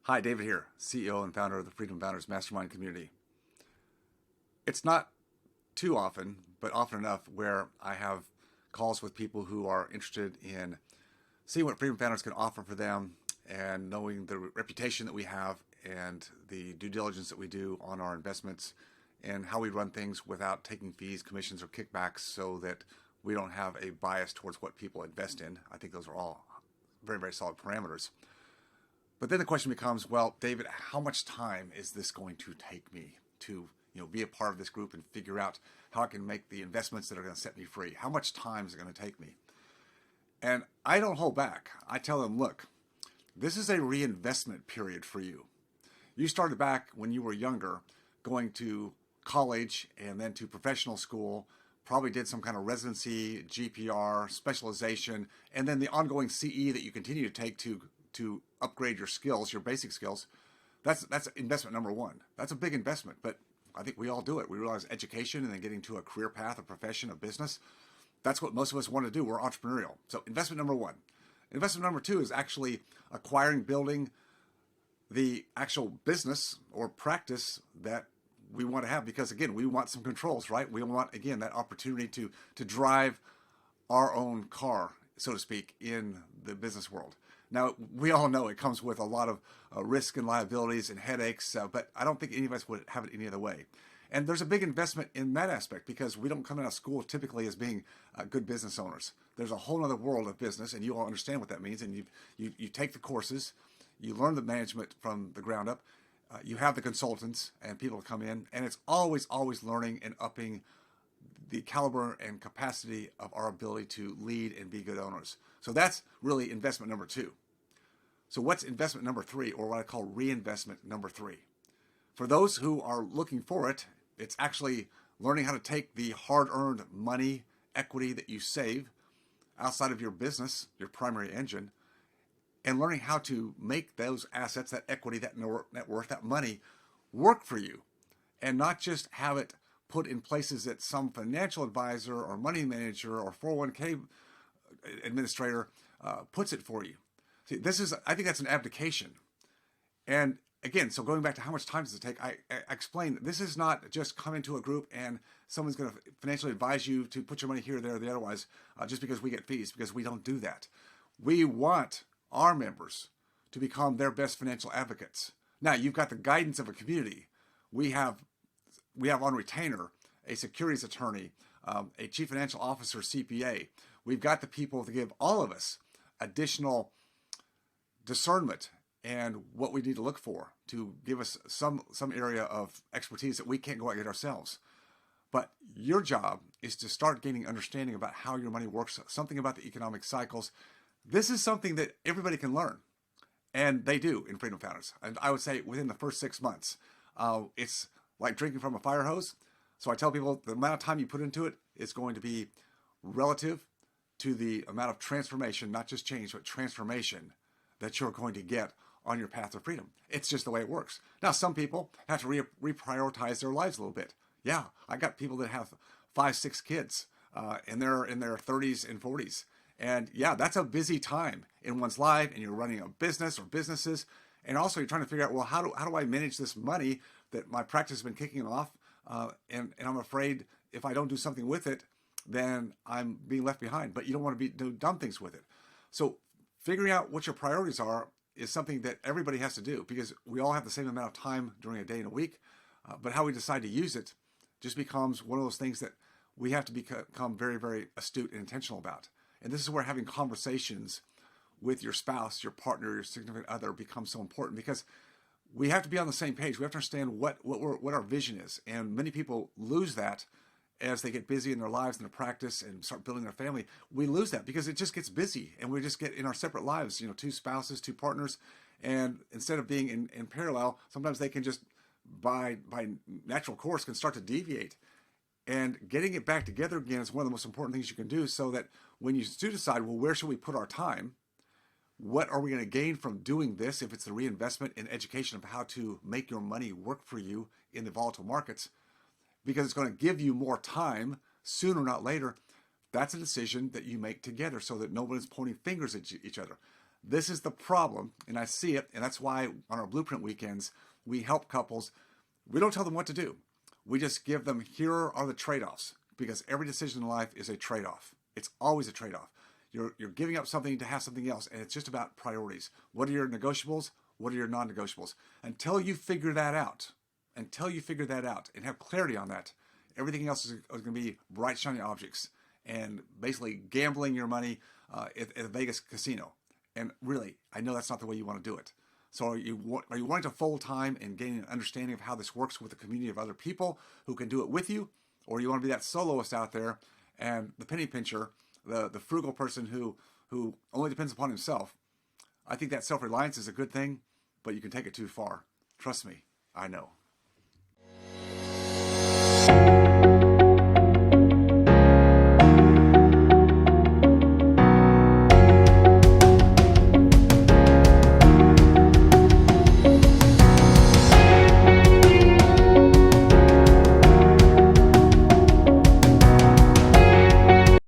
Hi, David here, CEO and founder of the Freedom Founders Mastermind community. It's not too often, but often enough, where I have calls with people who are interested in seeing what Freedom Founders can offer for them and knowing the reputation that we have and the due diligence that we do on our investments and how we run things without taking fees, commissions, or kickbacks so that we don't have a bias towards what people invest in. I think those are all very, very solid parameters. But then the question becomes, well, David, how much time is this going to take me to, be a part of this group and figure out how I can make the investments that are going to set me free? How much time is it going to take me? And I don't hold back. I tell them, look, this is a reinvestment period for you. You started back when you were younger, going to college and then to professional school, probably did some kind of residency, GPR, specialization, and then the ongoing CE that you continue to take to upgrade your skills, your basic skills. That's investment number one. That's a big investment, but I think we all do it. We realize education and then getting to a career path, a profession, a business. That's what most of us want to do. We're entrepreneurial. So investment number one. Investment number two is actually acquiring, building the actual business or practice that we want to have, because again, we want some controls, right? We want, again, that opportunity to drive our own car, so to speak, in the business world. Now, we all know it comes with a lot of risk and liabilities and headaches, but I don't think any of us would have it any other way. And there's a big investment in that aspect because we don't come out of school typically as being good business owners. There's a whole other world of business, and you all understand what that means. And you take the courses, you learn the management from the ground up, you have the consultants and people come in, and it's always learning and upping the caliber and capacity of our ability to lead and be good owners. So that's really investment number two. So what's investment number three, or what I call reinvestment number three? For those who are looking for it, it's actually learning how to take the hard-earned money, equity that you save outside of your business, your primary engine, and learning how to make those assets, that equity, that net worth, that money work for you, and not just have it put in places that some financial advisor or money manager or 401k administrator puts it for you. See, I think that's an abdication. And again, so going back to how much time does it take, I explained this is not just come into a group and someone's going to financially advise you to put your money here, there, or the otherwise, just because we get fees, because we don't do that. We want our members to become their best financial advocates. Now, you've got the guidance of a community. We have on retainer a securities attorney, a chief financial officer, CPA. We've got the people to give all of us additional discernment and what we need to look for to give us some area of expertise that we can't go out and get ourselves. But your job is to start gaining understanding about how your money works, something about the economic cycles. This is something that everybody can learn, and they do in Freedom Founders. And I would say within the first 6 months, it's like drinking from a fire hose. So I tell people the amount of time you put into it is going to be relative to the amount of transformation, not just change, but transformation that you're going to get on your path to freedom. It's just the way it works. Now, some people have to reprioritize their lives a little bit. Yeah, I got people that have 5, 6 kids, and they're in their 30s and 40s. And yeah, that's a busy time in one's life, and you're running a business or businesses. And also you're trying to figure out, well, how do I manage this money that my practice has been kicking off? And I'm afraid if I don't do something with it, then I'm being left behind. But you don't want to do dumb things with it. So figuring out what your priorities are is something that everybody has to do, because we all have the same amount of time during a day and a week. But how we decide to use it just becomes one of those things that we have to become very, very astute and intentional about. And this is where having conversations with your spouse, your partner, your significant other becomes so important, because we have to be on the same page. We have to understand what our vision is. And many people lose that as they get busy in their lives and their practice and start building their family. We lose that because it just gets busy, and we just get in our separate lives, 2 spouses, 2 partners. And instead of being in parallel, sometimes they can just, by natural course, can start to deviate. And getting it back together again is one of the most important things you can do, so that when you do decide, well, where should we put our time? What are we going to gain from doing this? If it's the reinvestment in education of how to make your money work for you in the volatile markets, because it's going to give you more time sooner or not later. That's a decision that you make together, so that no one is pointing fingers at each other. This is the problem, and I see it, and that's why on our Blueprint weekends, we help couples. We don't tell them what to do. We just give them, here are the trade-offs, because every decision in life is a trade-off. It's always a trade-off. You're giving up something to have something else, and it's just about priorities. What are your negotiables? What are your non-negotiables? Until you figure that out and have clarity on that, everything else is going to be bright, shiny objects and basically gambling your money at a Vegas casino. And really, I know that's not the way you want to do it. So are you wanting to fold time and gain an understanding of how this works with a community of other people who can do it with you? Or you want to be that soloist out there and the penny pincher, the frugal person who only depends upon himself? I think that self-reliance is a good thing, but you can take it too far. Trust me, I know.